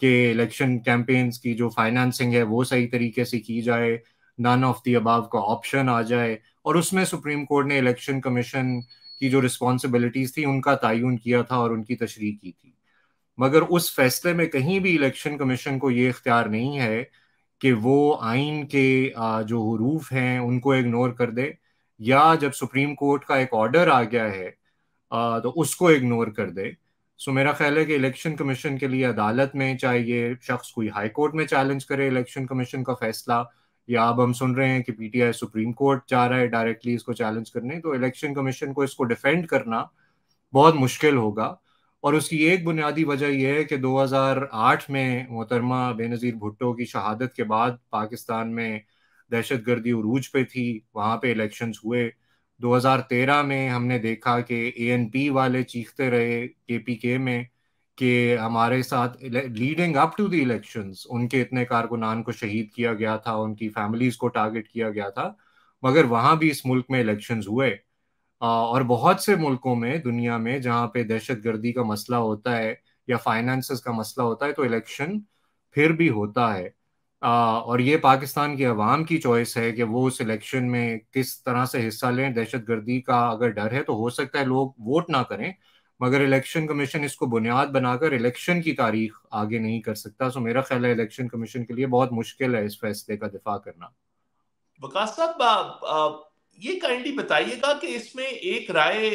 کہ election campaigns کی جو فائنانسنگ ہے وہ صحیح طریقے سے کی جائے، نن آف دی اباو کا آپشن آ جائے، اور اس میں سپریم کورٹ نے الیکشن کمیشن کی جو رسپانسبلٹیز تھی ان کا تعین کیا تھا اور ان کی تشریح کی تھی. مگر اس فیصلے میں کہیں بھی الیکشن کمیشن کو یہ اختیار نہیں ہے کہ وہ آئین کے جو حروف ہیں ان کو اگنور کر دے، یا جب سپریم کورٹ کا ایک آرڈر آ گیا ہے تو اس کو اگنور کر دے. سو میرا خیال ہے کہ الیکشن کمیشن کے لیے عدالت میں، چاہے یہ شخص کوئی ہائی کورٹ میں چیلنج کرے الیکشن کمیشن کا فیصلہ، یا اب ہم سن رہے ہیں کہ P T I supreme court جا رہا ہے ڈائریکٹلی اس کو چیلنج کرنے، تو الیکشن کمیشن کو اس کو ڈیفینڈ کرنا بہت مشکل ہوگا. اور اس کی ایک بنیادی وجہ یہ ہے کہ 2008 میں محترمہ بے نظیر بھٹو کی شہادت کے بعد پاکستان میں دہشت گردی عروج پہ تھی، وہاں پہ الیکشنز ہوئے. 2013 میں ہم نے دیکھا کہ اے این پی والے چیختے رہے کے پی کے میں کہ ہمارے ساتھ leading up to the elections ان کے اتنے کارکنان کو شہید کیا گیا تھا، ان کی فیملیز کو ٹارگٹ کیا گیا تھا. مگر وہاں بھی اس ملک میں الیکشنز ہوئے، اور بہت سے ملکوں میں دنیا میں جہاں پہ دہشت گردی کا مسئلہ ہوتا ہے یا فائنانسز کا مسئلہ ہوتا ہے تو الیکشن پھر بھی ہوتا ہے. اور یہ پاکستان کی عوام کی چوائس ہے کہ وہ اس الیکشن میں کس طرح سے حصہ لیں. دہشت گردی کا اگر ڈر ہے تو ہو سکتا ہے لوگ ووٹ نہ کریں، مگر الیکشن کمیشن اس کو بنیاد بنا کر الیکشن کی تاریخ آگے نہیں کر سکتا. سو میرا خیال ہے الیکشن کمیشن کے لیے بہت مشکل ہے اس فیصلے کا دفاع کرنا. وقاص صاحب یہ کائنڈلی بتائیے گا کہ اس میں ایک رائے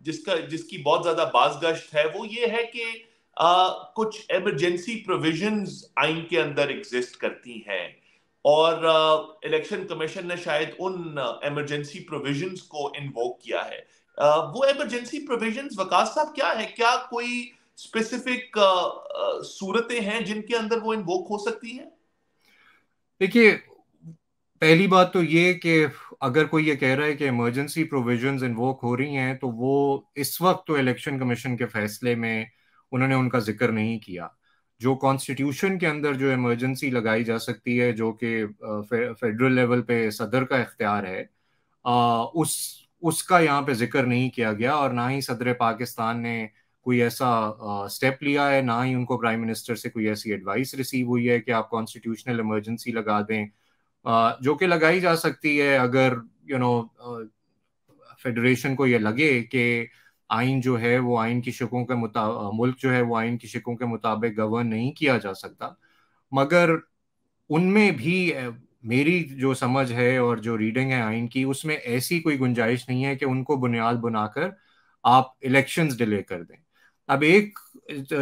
جس کی بہت زیادہ بازگشت ہے وہ یہ ہے کہ کچھ ایمرجنسی پروویژنز آئین کے اندر ایگزسٹ کرتی ہیں، اور الیکشن کمیشن نے شاید ان ایمرجنسی پروویژنز کو انووک کیا ہے. وہ ایمرجنسی پروویژنز وقاص صاحب کیا ہے؟ کیا کوئی اسپیسیفک صورتیں ہیں جن کے اندر وہ انووک ہو سکتی ہیں؟ دیکھیے، پہلی بات تو یہ کہ اگر کوئی یہ کہہ رہا ہے کہ ایمرجنسی پروویژنز انووک ہو رہی ہیں تو وہ اس وقت تو الیکشن کمیشن کے فیصلے میں انہوں نے ان کا ذکر نہیں کیا. جو کانسٹیٹیوشن کے اندر جو ایمرجنسی لگائی جا سکتی ہے، جو کہ فیڈرل لیول پہ صدر کا اختیار ہے، اس کا یہاں پہ ذکر نہیں کیا گیا، اور نہ ہی صدر پاکستان نے کوئی ایسا سٹیپ لیا ہے، نہ ہی ان کو پرائم منسٹر سے کوئی ایسی ایڈوائس ریسیو ہوئی ہے کہ آپ کانسٹیٹیوشنل ایمرجنسی لگا دیں، جو کہ لگائی جا سکتی ہے اگر فیڈریشن کو یہ لگے کہ آئین جو ہے وہ آئین کی شقوں کے مطابق، ملک جو ہے وہ آئین کی شقوں کے مطابق گورن نہیں کیا جا سکتا. مگر ان میں بھی میری جو سمجھ ہے اور جو ریڈنگ ہے آئین کی، اس میں ایسی کوئی گنجائش نہیں ہے کہ ان کو بنیاد بنا کر آپ الیکشنز ڈیلے کر دیں. اب ایک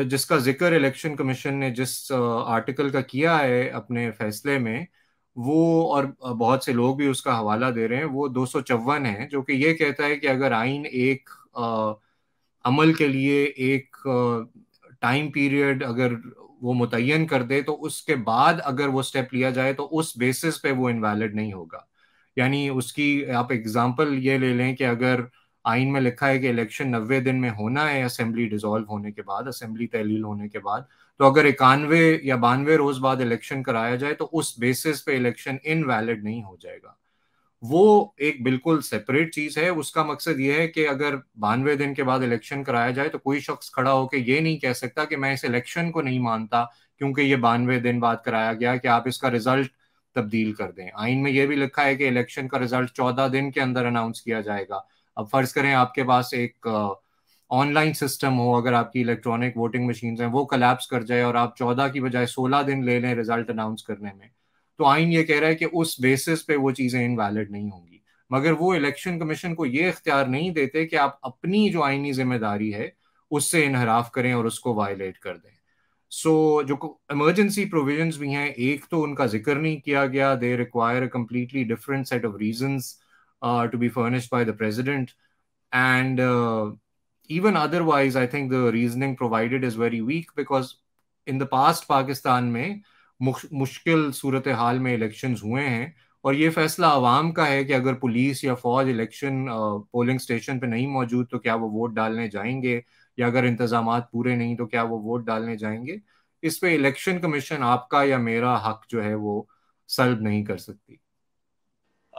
جس کا ذکر الیکشن کمیشن نے جس آرٹیکل کا کیا ہے اپنے فیصلے میں، وہ اور بہت سے لوگ بھی اس کا حوالہ دے رہے ہیں، وہ 254 ہے، جو کہ یہ کہتا ہے کہ اگر آئین ایک عمل کے لیے ایک ٹائم پیریڈ اگر وہ متعین کر دے تو اس کے بعد اگر وہ سٹیپ لیا جائے تو اس بیسس پہ وہ انویلڈ نہیں ہوگا. یعنی اس کی آپ اگزامپل یہ لے لیں کہ اگر آئین میں لکھا ہے کہ الیکشن 90 دن میں ہونا ہے اسمبلی ڈیزالو ہونے کے بعد، اسمبلی تحلیل ہونے کے بعد، تو اگر 91 یا 92 روز بعد الیکشن کرایا جائے تو اس بیسس پہ الیکشن انویلڈ نہیں ہو جائے گا. وہ ایک بالکل سیپریٹ چیز ہے. اس کا مقصد یہ ہے کہ اگر 92 دن کے بعد الیکشن کرایا جائے تو کوئی شخص کھڑا ہو کے یہ نہیں کہہ سکتا کہ میں اس الیکشن کو نہیں مانتا کیونکہ یہ 92 دن بعد کرایا گیا کہ آپ اس کا رزلٹ تبدیل کر دیں. آئین میں یہ بھی لکھا ہے کہ الیکشن کا رزلٹ 14 دن کے اندر اناؤنس کیا جائے گا. اب فرض کریں آپ کے پاس ایک آن لائن سسٹم ہو، اگر آپ کی الیکٹرانک ووٹنگ مشینز ہیں وہ کلیپس کر جائے اور آپ 14 کی بجائے 16 دن لے لیں رزلٹ اناؤنس کرنے میں، تو آئین یہ کہہ رہا ہے کہ اس بیسس پہ وہ چیزیں انویلڈ نہیں ہوں گی. مگر وہ الیکشن کمیشن کو یہ اختیار نہیں دیتے کہ آپ اپنی جو آئینی ذمہ داری ہے اس سے انحراف کریں اور اس کو وائلیٹ کر دیں. سو جو ایمرجنسی پروویژنز بھی ہیں، ایک تو ان کا ذکر نہیں کیا گیا، they require a completely different set of reasons to be furnished by the president. And even otherwise I think the reasoning provided is very weak because in the past Pakistan میں مشکل صورتحال میں الیکشنز ہوئے ہیں، اور یہ فیصلہ عوام کا ہے کہ اگر پولیس یا فوج الیکشن پولنگ اسٹیشن پہ نہیں موجود تو کیا وہ ووٹ ڈالنے جائیں گے، یا اگر انتظامات پورے نہیں تو کیا وہ ووٹ ڈالنے جائیں گے. اس پہ الیکشن کمیشن آپ کا یا میرا حق جو ہے وہ سلب نہیں کر سکتی.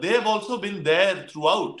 they have also been there throughout.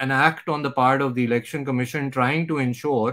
an act on the part of the election commission trying to ensure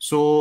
So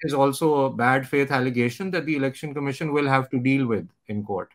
is also a bad faith allegation that the election commission will have to deal with in court.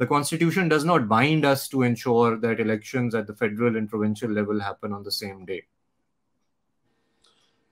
the constitution does not bind us to ensure that elections at the federal and provincial level happen on the same day.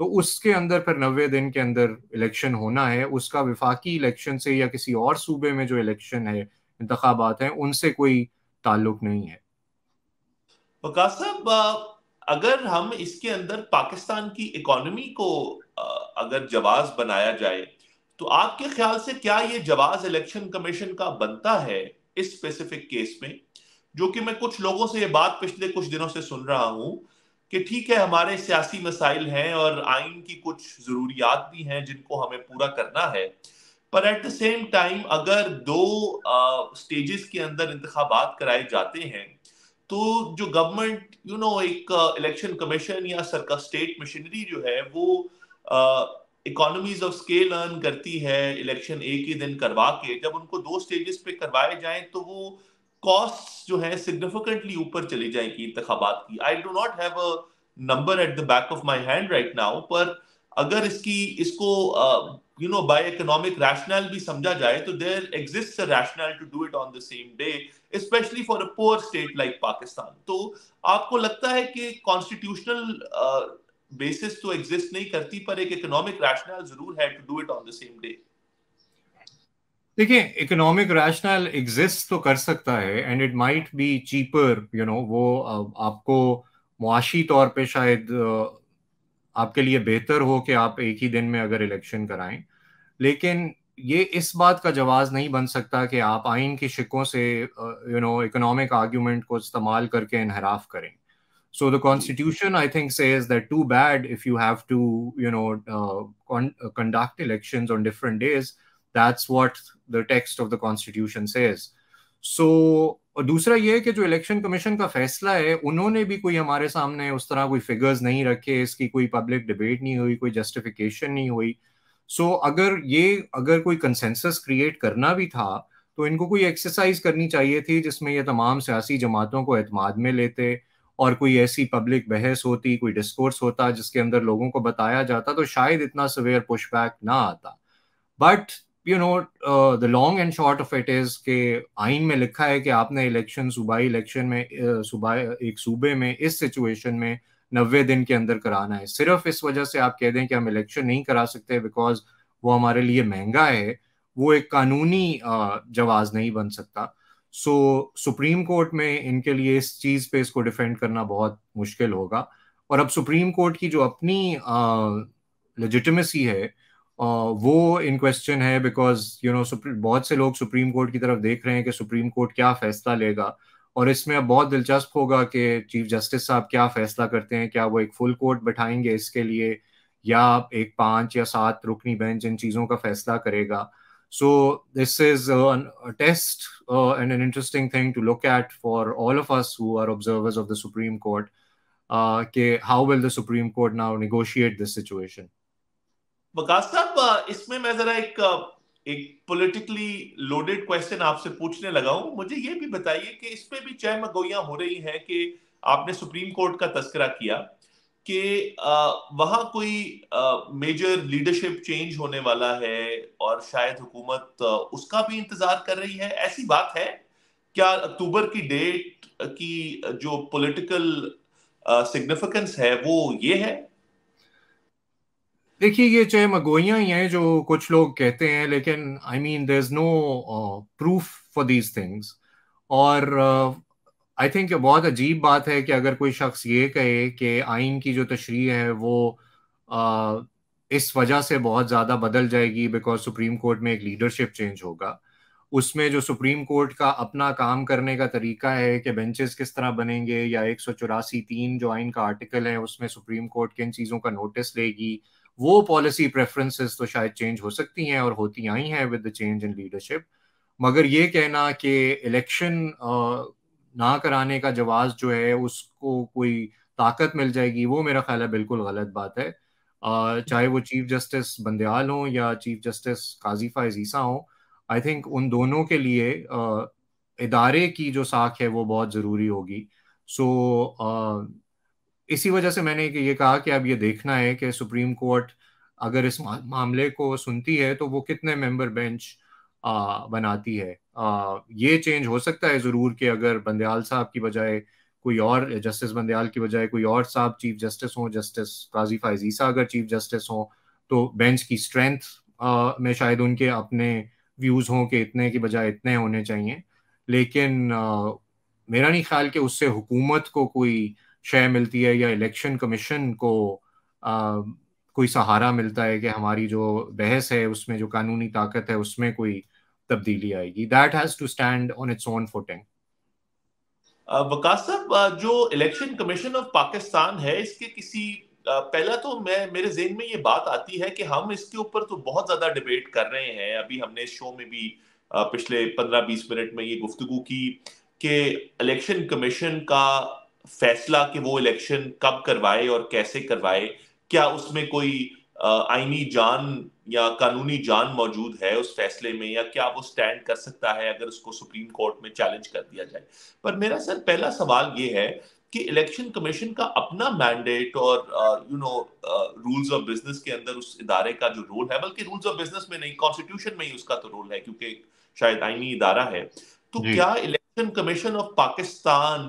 تو اس کے اندر پھر 90 دن کے اندر election ہونا ہے. اس کا وفاقی election سے یا کسی اور صوبے میں جو الیکشن ہے، انتخابات ہیں، ان سے کوئی تعلق نہیں ہے. وقاص صاحب، اگر ہم اس کے اندر پاکستان کی اکانومی کو اگر جواز بنایا جائے تو آپ کے خیال سے کیا یہ جواز الیکشن کمیشن کا بنتا ہے اس اسپیسیفک کیس میں؟ جو کہ میں کچھ لوگوں سے یہ بات پچھلے کچھ دنوں سے سن رہا ہوں کہ ٹھیک ہے ہمارے سیاسی مسائل ہیں اور آئین کی کچھ ضروریات بھی ہیں جن کو ہمیں پورا کرنا ہے، پر ایٹ دا سیم ٹائم اگر دو سٹیجز کے اندر انتخابات کرائے جاتے ہیں تو جو گورنمنٹ ایک الیکشن کمیشن یا سرکار اسٹیٹ مشینری جو ہے وہ اکانومیز آف اسکیل ارن کرتی ہے الیکشن ایک ہی دن کروا کے. جب ان کو دو سٹیجز پہ کروائے جائیں تو وہ کاسٹ جو ہے سگنیفیکنٹلی اوپر چلی جائیں گی انتخابات کی. I do not have a number at the back of my hand right now, پر اگر اس کو بائی اکنامک ریشنل بھی سمجھا جائے تو there exist a rational to do it on the same day, especially for a poor state like Pakistan. تو آپ کو لگتا ہے کہ کانسٹیٹیوشنل بیسس تو ایگزسٹ نہیں کرتی پر ایک اکنامک ریشنل ضرور ہے to do it on the same day? دیکھیں، اکنامک ریشنل ایگزسٹ تو کر سکتا ہے and it might be cheaper, وہ آپ کو معاشی طور پہ شاید آپ کے لیے بہتر ہو کہ آپ ایک ہی دن میں اگر الیکشن کرائیں، لیکن یہ اس بات کا جواز نہیں بن سکتا کہ آپ آئین کی شکوں سے اکنامک آرگیومنٹ کو استعمال کر کے انحراف کریں. So the G constitution, I think, says that too bad if you have to, conduct elections on different days. That's what the text of the constitution says. So اور دوسرا یہ کہ جو الیکشن کمیشن کا فیصلہ ہے، انہوں نے بھی کوئی ہمارے سامنے اس طرح کوئی فگرز نہیں رکھے، اس کی کوئی پبلک ڈبیٹ نہیں ہوئی، کوئی جسٹیفیکیشن نہیں ہوئی. سو اگر کوئی کنسنسس کریٹ کرنا بھی تھا تو ان کو کوئی ایکسرسائز کرنی چاہیے تھی جس میں یہ تمام سیاسی جماعتوں کو اعتماد میں لیتے اور کوئی ایسی پبلک بحث ہوتی، کوئی ڈسکورس ہوتا جس کے اندر لوگوں کو بتایا جاتا، تو شاید اتنا سویئر پش بیک نہ آتا. But the long and short of it is کہ آئین میں لکھا ہے کہ آپ نے الیکشن، صوبائی الیکشن میں ایک صوبے میں اس سچویشن میں 90 دن کے اندر کرانا ہے. صرف اس وجہ سے آپ کہہ دیں کہ ہم الیکشن نہیں کرا سکتے بیکاز وہ ہمارے لیے مہنگا ہے، وہ ایک قانونی جواز نہیں بن سکتا. سو سپریم کورٹ میں ان کے لیے اس چیز پہ اس کو ڈیفینڈ کرنا بہت مشکل ہوگا. اور اب سپریم کورٹ کی جو اپنی لیجیٹمیسی ہے وہ ان کویسچن ہے، بیکاز بہت سے لوگ سپریم کورٹ کی طرف دیکھ رہے ہیں کہ سپریم کورٹ کیا فیصلہ لے گا. اور اس میں اب بہت دلچسپ ہوگا کہ چیف جسٹس صاحب کیا فیصلہ کرتے ہیں. کیا وہ ایک فل کورٹ بٹھائیں گے اس کے لیے، یا ایک 5 یا 7 رکنی بینچ ان چیزوں کا فیصلہ کرے گا. So this is a test and an interesting thing to look at for all of us who are observers of the Supreme Court. How will the Supreme Court now negotiate this situation? وقاص صاحب، اس میں میں ذرا ایک politically loaded question آپ سے پوچھنے لگا ہوں. مجھے یہ بھی بتائیے کہ اس پہ بھی چہ مگوئیاں ہو رہی ہیں کہ آپ نے سپریم کورٹ کا تذکرہ کیا کہ وہاں کوئی میجر لیڈرشپ چینج ہونے والا ہے اور شاید حکومت اس کا بھی انتظار کر رہی ہے. ایسی بات ہے کیا؟ اکتوبر کی ڈیٹ کی جو پولیٹیکل سگنیفیکنس ہے وہ یہ ہے؟ دیکھیے، یہ چہ مگوئیاں ہی ہیں جو کچھ لوگ کہتے ہیں، لیکن آئی مین دیر از نو پروف فار دیز تھنگس. اور آئی تھنک بہت عجیب بات ہے کہ اگر کوئی شخص یہ کہے کہ آئین کی جو تشریح ہے وہ اس وجہ سے بہت زیادہ بدل جائے گی بیکاز سپریم کورٹ میں ایک لیڈرشپ چینج ہوگا. اس میں جو سپریم کورٹ کا اپنا کام کرنے کا طریقہ ہے کہ بینچز کس طرح بنیں گے، یا 184(3) جو آئین کا آرٹیکل ہے اس میں سپریم کورٹ کن چیزوں کا نوٹس لے گی، وہ پالیسی پریفرنسز تو شاید چینج ہو سکتی ہیں اور ہوتی آئی ہیں with the change in leadership. مگر یہ کہنا کہ الیکشن نہ کرانے کا جواز جو ہے اس کو کوئی طاقت مل جائے گی، وہ میرا خیال ہے بالکل غلط بات ہے. چاہے وہ چیف جسٹس بندیال ہوں یا چیف جسٹس قاضی فائز عیسیٰ ہوں، آئی تھنک ان دونوں کے لیے ادارے کی جو ساکھ ہے وہ بہت ضروری ہوگی. سو اسی وجہ سے میں نے یہ کہا کہ اب یہ دیکھنا ہے کہ سپریم کورٹ اگر اس معاملے کو سنتی ہے تو وہ کتنے ممبر بینچ بناتی ہے. یہ چینج ہو سکتا ہے ضرور کہ اگر بندیال صاحب کی بجائے کوئی اور جسٹس بندیال کی بجائے کوئی اور صاحب چیف جسٹس ہوں, جسٹس قاضی فائز عیسیٰ اگر چیف جسٹس ہوں, تو بینچ کی اسٹرینتھ میں شاید ان کے اپنے ویوز ہوں کہ اتنے کی بجائے اتنے ہونے چاہیے. لیکن میرا نہیں خیال کہ اس سے حکومت کو کوئی شے ملتی ہے یا الیکشن کمیشن کو کوئی سہارا ملتا ہے کہ ہماری جو بحث ہے اس میں جو قانونی طاقت ہے اس میں کوئی تبدیلی آئے گی. That has to stand on its own footing. Waqas sahab, جو الیکشن کمیشن آف پاکستان ہے اس کے پہلا تو میرے ذہن میں یہ بات آتی ہے کہ ہم اس کے اوپر تو بہت زیادہ ڈیبیٹ کر رہے ہیں. ابھی ہم نے اس شو میں بھی پچھلے 15-20 منٹ میں یہ گفتگو کی کہ الیکشن کمیشن کا فیصلہ کہ وہ الیکشن کب کروائے اور کیسے کروائے، کیا اس میں کوئی آئینی جان یا قانونی جان موجود ہے اس فیصلے میں، یا کیا وہ سٹینڈ کر سکتا ہے اگر اس کو سپریم کورٹ میں چیلنج کر دیا جائے. پر میرا سر پہلا سوال یہ ہے کہ الیکشن کمیشن کا اپنا مینڈیٹ اور رولز آف بزنس کے اندر اس ادارے کا جو رول ہے، بلکہ رولز آف بزنس میں نہیں، کانسٹیٹیوشن میں ہی اس کا تو رول ہے کیونکہ شاید آئینی ادارہ ہے. تو جی. کیا الیکشن کمیشن آف پاکستان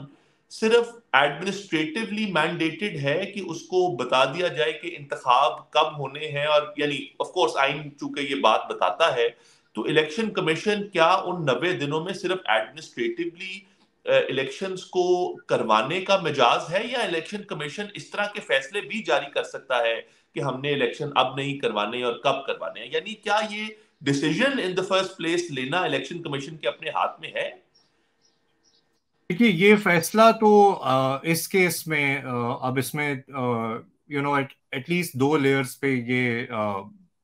صرف ایڈمنسٹریٹولی مینڈیٹڈ ہے کہ اس کو بتا دیا جائے کہ انتخاب کب ہونے ہیں، اور یعنی آف کورس آئین چونکہ یہ بات بتاتا ہے، تو الیکشن کمیشن کیا ان 90 دنوں میں صرف ایڈمنسٹریٹولی الیکشنز کو کروانے کا مجاز ہے، یا الیکشن کمیشن اس طرح کے فیصلے بھی جاری کر سکتا ہے کہ ہم نے الیکشن اب نہیں کروانے اور کب کروانے ہیں؟ یعنی کیا یہ decision in the first place لینا الیکشن کمیشن کے اپنے ہاتھ میں ہے؟ دیکھیے یہ فیصلہ تو اس کیس میں اب اس میں ایٹ لیسٹ 2 لیئرز پہ یہ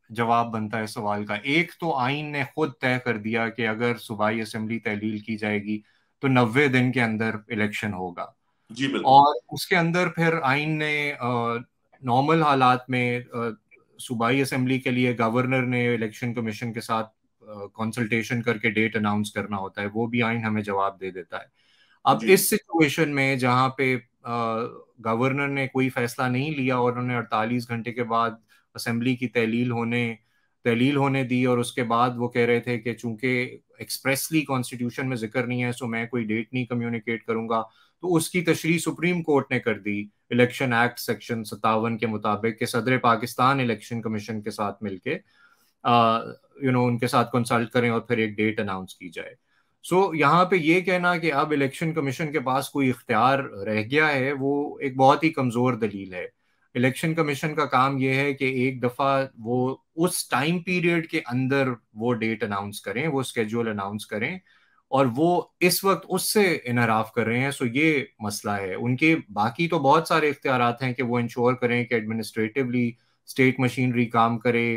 جواب بنتا ہے سوال کا. ایک تو آئین نے خود طے کر دیا کہ اگر صوبائی اسمبلی تحلیل کی جائے گی تو 90 دن کے اندر الیکشن ہوگا. جی بالکل. اور اس کے اندر پھر آئین نے نارمل حالات میں صوبائی اسمبلی کے لیے گورنر نے الیکشن کمیشن کے ساتھ کنسلٹیشن کر کے ڈیٹ اناؤنس کرنا ہوتا ہے، وہ بھی آئین ہمیں جواب دے دیتا ہے. اب اس سچویشن میں جہاں پہ گورنر نے کوئی فیصلہ نہیں لیا اور انہوں نے 48 گھنٹے کے بعد اسمبلی کی تحلیل ہونے دی، اور اس کے بعد وہ کہہ رہے تھے کہ چونکہ ایکسپریسلی کانسٹیٹیوشن میں ذکر نہیں ہے سو میں کوئی ڈیٹ نہیں کمیونیکیٹ کروں گا، تو اس کی تشریح سپریم کورٹ نے کر دی الیکشن ایکٹ سیکشن 57 کے مطابق کہ صدر پاکستان الیکشن کمیشن کے ساتھ مل کے ان کے ساتھ کنسلٹ کریں اور پھر ایک ڈیٹ اناؤنس کی جائے. سو یہاں پہ یہ کہنا کہ اب الیکشن کمیشن کے پاس کوئی اختیار رہ گیا ہے وہ ایک بہت ہی کمزور دلیل ہے. الیکشن کمیشن کا کام یہ ہے کہ ایک دفعہ وہ اس ٹائم پیریڈ کے اندر وہ ڈیٹ اناؤنس کریں، وہ اسکیجول اناؤنس کریں، اور وہ اس وقت اس سے انحراف کر رہے ہیں. سو یہ مسئلہ ہے. ان کے باقی تو بہت سارے اختیارات ہیں کہ وہ انشور کریں کہ ایڈمنسٹریٹولی اسٹیٹ مشینری کام کرے،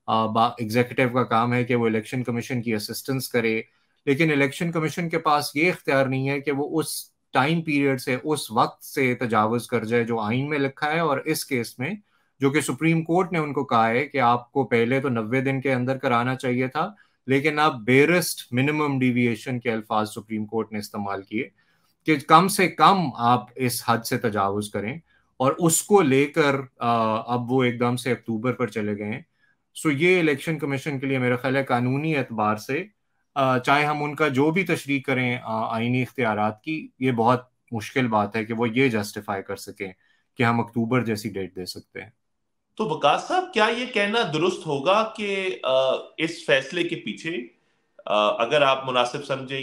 ایگزیکٹو کا کام ہے کہ وہ الیکشن کمیشن کی اسسٹنس کرے، لیکن الیکشن کمیشن کے پاس یہ اختیار نہیں ہے کہ وہ اس ٹائم پیریڈ سے، اس وقت سے تجاوز کر جائے جو آئین میں لکھا ہے. اور اس کیس میں جو کہ سپریم کورٹ نے ان کو کہا ہے کہ آپ کو پہلے تو 90 دن کے اندر کرانا چاہیے تھا، لیکن اب بیرسٹ منیمم ڈیویشن کے الفاظ سپریم کورٹ نے استعمال کیے کہ کم سے کم آپ اس حد سے تجاوز کریں، اور اس کو لے کر اب وہ ایک دم سے اکتوبر پر چلے گئے ہیں. سو یہ الیکشن کمیشن کے لیے میرا خیال ہے قانونی اعتبار سے چاہے ہم ان کا جو بھی تشریح کریں آئینی اختیارات کی، یہ بہت مشکل بات ہے کہ وہ یہ جسٹیفائی کر سکیں کہ ہم اکتوبر جیسی ڈیٹ دے سکتے ہیں. تو وقاص صاحب کیا یہ کہنا درست ہوگا کہ اس فیصلے کے پیچھے، اگر آپ مناسب سمجھیں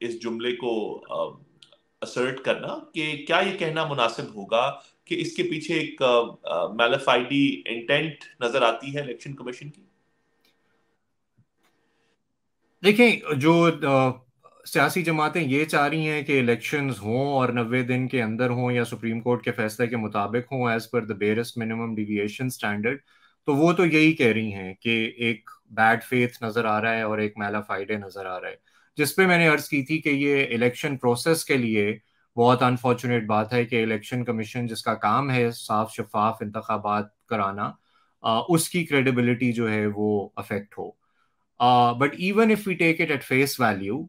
اس جملے کو اسرٹ کرنا، کہ کیا یہ کہنا مناسب ہوگا کہ اس کے پیچھے ایک میلیفائڈی انٹینٹ نظر آتی ہے الیکشن کمیشن کی؟ دیکھیں جو سیاسی جماعتیں یہ چاہ رہی ہیں کہ الیکشنز ہوں اور 90 دن کے اندر ہوں یا سپریم کورٹ کے فیصلے کے مطابق ہوں ایز پر دا بیرسٹ منیمم ڈیویشن اسٹینڈرڈ، تو وہ تو یہی کہہ رہی ہیں کہ ایک بیڈ فیتھ نظر آ رہا ہے اور ایک میلا فائڈے نظر آ رہا ہے، جس پہ میں نے عرض کی تھی کہ یہ الیکشن پروسیس کے لیے بہت انفارچونیٹ بات ہے کہ الیکشن کمیشن جس کا کام ہے صاف شفاف انتخابات کرانا، اس کی کریڈیبلٹی جو ہے وہ افیکٹ ہو. But even if we take it at face value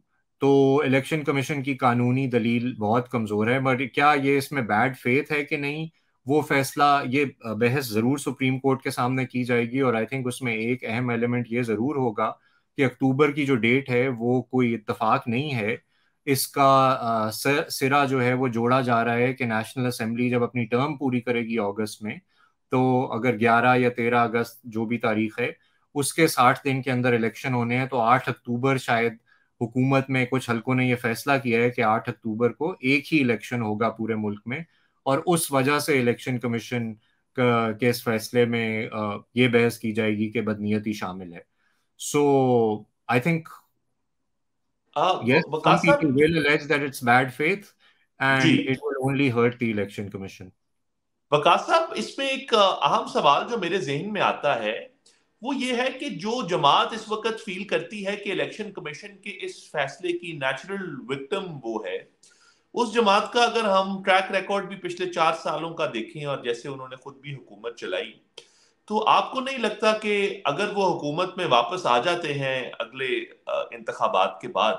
تو الیکشن کمیشن کی قانونی دلیل بہت کمزور ہے. بٹ کیا یہ اس میں بیڈ فیتھ ہے کہ نہیں، وہ فیصلہ، یہ بحث ضرور سپریم کورٹ کے سامنے کی جائے گی، اور آئی تھنک اس میں ایک اہم ایلیمنٹ یہ ضرور ہوگا کہ اکتوبر کی جو ڈیٹ ہے وہ کوئی اتفاق نہیں ہے. اس کا سرا جو ہے وہ جوڑا جا رہا ہے کہ نیشنل اسمبلی جب اپنی ٹرم پوری کرے گی اگست میں، تو اگر 11 یا 13 اگست جو بھی تاریخ ہے اس کے 60 دن کے اندر الیکشن ہونے ہیں، تو 8 اکتوبر شاید حکومت میں کچھ حلقوں نے یہ فیصلہ کیا ہے کہ 8 اکتوبر کو ایک ہی الیکشن ہوگا پورے ملک میں، اور اس وجہ سے الیکشن کمیشن کے اس فیصلے میں یہ بحث کی جائے گی کہ بدنیتی شامل ہے. So I think yes, some Waqas people sahab. will allege that it's bad faith جی and it will only hurt the election commission. Waqas sahab, اس میں ایک اہم سوال جو میرے ذہن میں آتا ہے وہ یہ ہے کہ جو جماعت اس وقت فیل کرتی ہے کہ الیکشن کمیشن کے اس فیصلے کی نیچرل وکٹم وہ ہے، اس جماعت کا اگر ہم ٹریک ریکارڈ بھی پچھلے 4 سالوں کا دیکھیں اور جیسے انہوں نے خود بھی حکومت چلائی، تو آپ کو نہیں لگتا کہ اگر وہ حکومت میں واپس آ جاتے ہیں اگلے انتخابات کے بعد،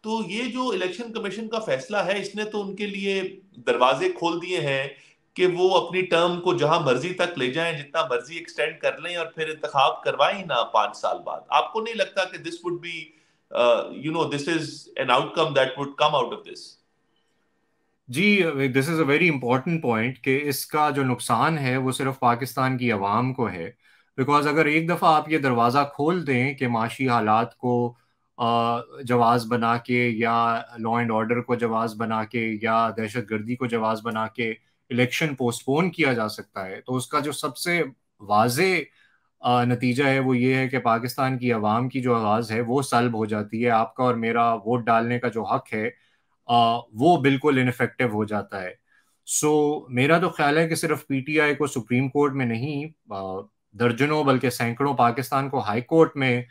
تو یہ جو الیکشن کمیشن کا فیصلہ ہے اس نے تو ان کے لیے دروازے کھول دیے ہیں کہ وہ اپنی ٹرم کو جہاں مرضی تک لے جائیں، جتنا مرضی ایکسٹینڈ کر لیں اور پھر انتخاب کروائیں نہ 5 سال بعد؟ آپ کو نہیں لگتا کہ this would be this is an outcome that would come out of this? جی this is a very important point کہ اس کا جو نقصان ہے وہ صرف پاکستان کی عوام کو ہے، بیکاز اگر ایک دفعہ آپ یہ دروازہ کھول دیں کہ معاشی حالات کو جواز بنا کے یا لا اینڈ آرڈر کو جواز بنا کے یا دہشت گردی کو جواز بنا کے الیکشن پوسٹ پون کیا جا سکتا ہے، تو اس کا جو سب سے واضح نتیجہ ہے وہ یہ ہے کہ پاکستان کی عوام کی جو آواز ہے وہ سلب ہو جاتی ہے، آپ کا اور میرا ووٹ ڈالنے کا جو حق ہے وہ بالکل انفیکٹو ہو جاتا ہے. سو میرا تو خیال ہے کہ صرف پی ٹی آئی کو سپریم کورٹ میں نہیں، درجنوں بلکہ سینکڑوں پاکستان کو ہائی کورٹ میں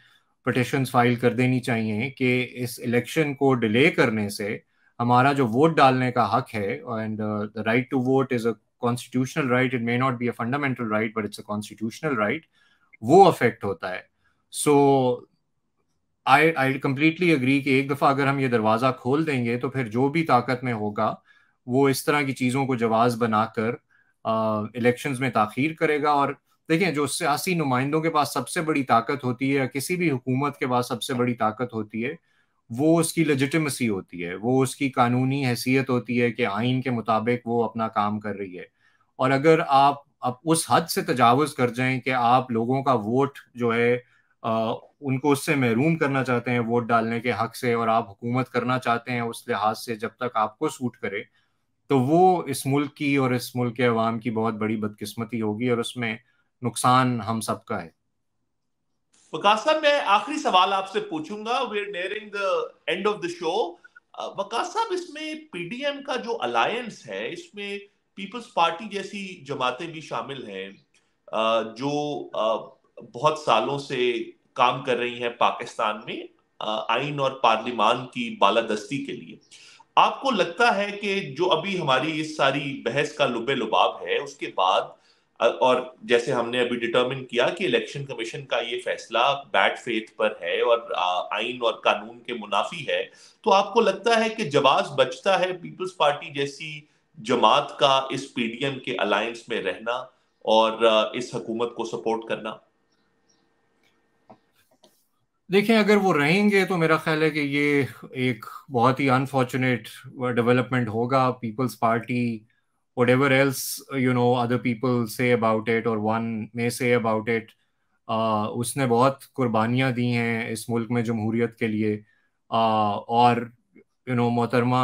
پٹیشنز فائل کر دینی چاہیے کہ اس الیکشن کو ڈیلے کرنے سے ہمارا جو ووٹ ڈالنے کا حق ہے، and the right to vote is a constitutional right, it may not be a fundamental right but it's a constitutional right، وہ افیکٹ ہوتا ہے. سو I completely agree کہ ایک دفعہ اگر ہم یہ دروازہ کھول دیں گے تو پھر جو بھی طاقت میں ہوگا وہ اس طرح کی چیزوں کو جواز بنا کر الیکشنز میں تاخیر کرے گا. اور دیکھیں جو سیاسی نمائندوں کے پاس سب سے بڑی طاقت ہوتی ہے یا کسی بھی حکومت کے پاس سب سے بڑی طاقت ہوتی ہے وہ اس کی لیجیٹیمیسی ہوتی ہے، وہ اس کی قانونی حیثیت ہوتی ہے کہ آئین کے مطابق وہ اپنا کام کر رہی ہے. اور اگر آپ اب اس حد سے تجاوز کر جائیں کہ آپ لوگوں کا ووٹ جو ہے ان کو اس سے محروم کرنا چاہتے ہیں ووٹ ڈالنے کے حق سے، اور آپ حکومت کرنا چاہتے ہیں اس لحاظ سے جب تک آپ کو سوٹ کرے، تو وہ اس ملک کی اور اس ملک کے عوام کی بہت بڑی بدقسمتی ہوگی اور اس میں نقصان ہم سب کا ہے. وقاص صاحب، میں آخری سوال آپ سے پوچھوں گا، we are nearing the end of the show. Waqas sahab, اس میں پی ڈی ایم کا جو الائنس ہے اس میں پیپلز پارٹی جیسی جماعتیں بھی شامل ہیں جو بہت سالوں سے کام کر رہی ہیں پاکستان میں آئین اور پارلیمان کی بالادستی کے لیے. آپ کو لگتا ہے کہ جو ابھی ہماری اس ساری بحث کا لب لباب ہے اس کے بعد، اور جیسے ہم نے ابھی ڈٹرمن کیا کہ الیکشن کمیشن کا یہ فیصلہ بیڈ فیتھ پر ہے اور آئین اور قانون کے منافی ہے، تو آپ کو لگتا ہے کہ جواز بچتا ہے پیپلز پارٹی جیسی جماعت کا اس پی ڈی ایم کے الائنس میں رہنا اور اس حکومت کو سپورٹ کرنا؟ دیکھیں اگر وہ رہیں گے تو میرا خیال ہے کہ یہ ایک بہت ہی انفارچونیٹ ڈیولپمنٹ ہوگا. Peoples Party whatever else other people say about it or one may say about it، اس نے بہت قربانیاں دی ہیں اس ملک میں جمہوریت کے لیے، اور محترمہ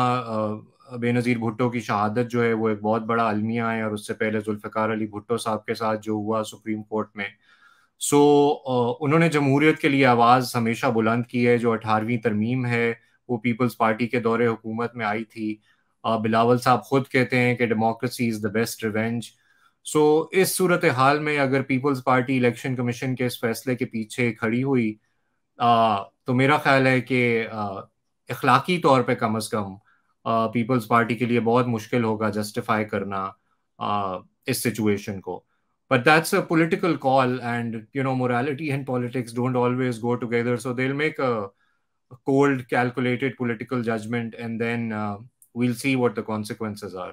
بے نظیر بھٹو کی شہادت جو ہے وہ ایک بہت بڑا المیہ ہے، اور اس سے پہلے ذوالفقار علی بھٹو صاحب کے ساتھ جو ہوا سپریم کورٹ میں. سو انہوں نے جمہوریت کے لیے آواز ہمیشہ بلند کی ہے. جو 18ویں ترمیم ہے وہ پیپلز پارٹی کے دور حکومت میں آئی تھی. بلاول صاحب خود کہتے ہیں کہ democracy is the best revenge. So اس صورتحال میں اگر پیپلز پارٹی الیکشن کمیشن کے اس فیصلے کے پیچھے کھڑی ہوئی تو میرا خیال ہے کہ اخلاقی طور پہ کم از کم پیپلز پارٹی کے لیے بہت مشکل ہوگا جسٹیفائی کرنا اس سچویشن کو. But that's a political call, and morality and politics don't always go together. So they'll make a cold, calculated political judgment, and then we'll see what the consequences are.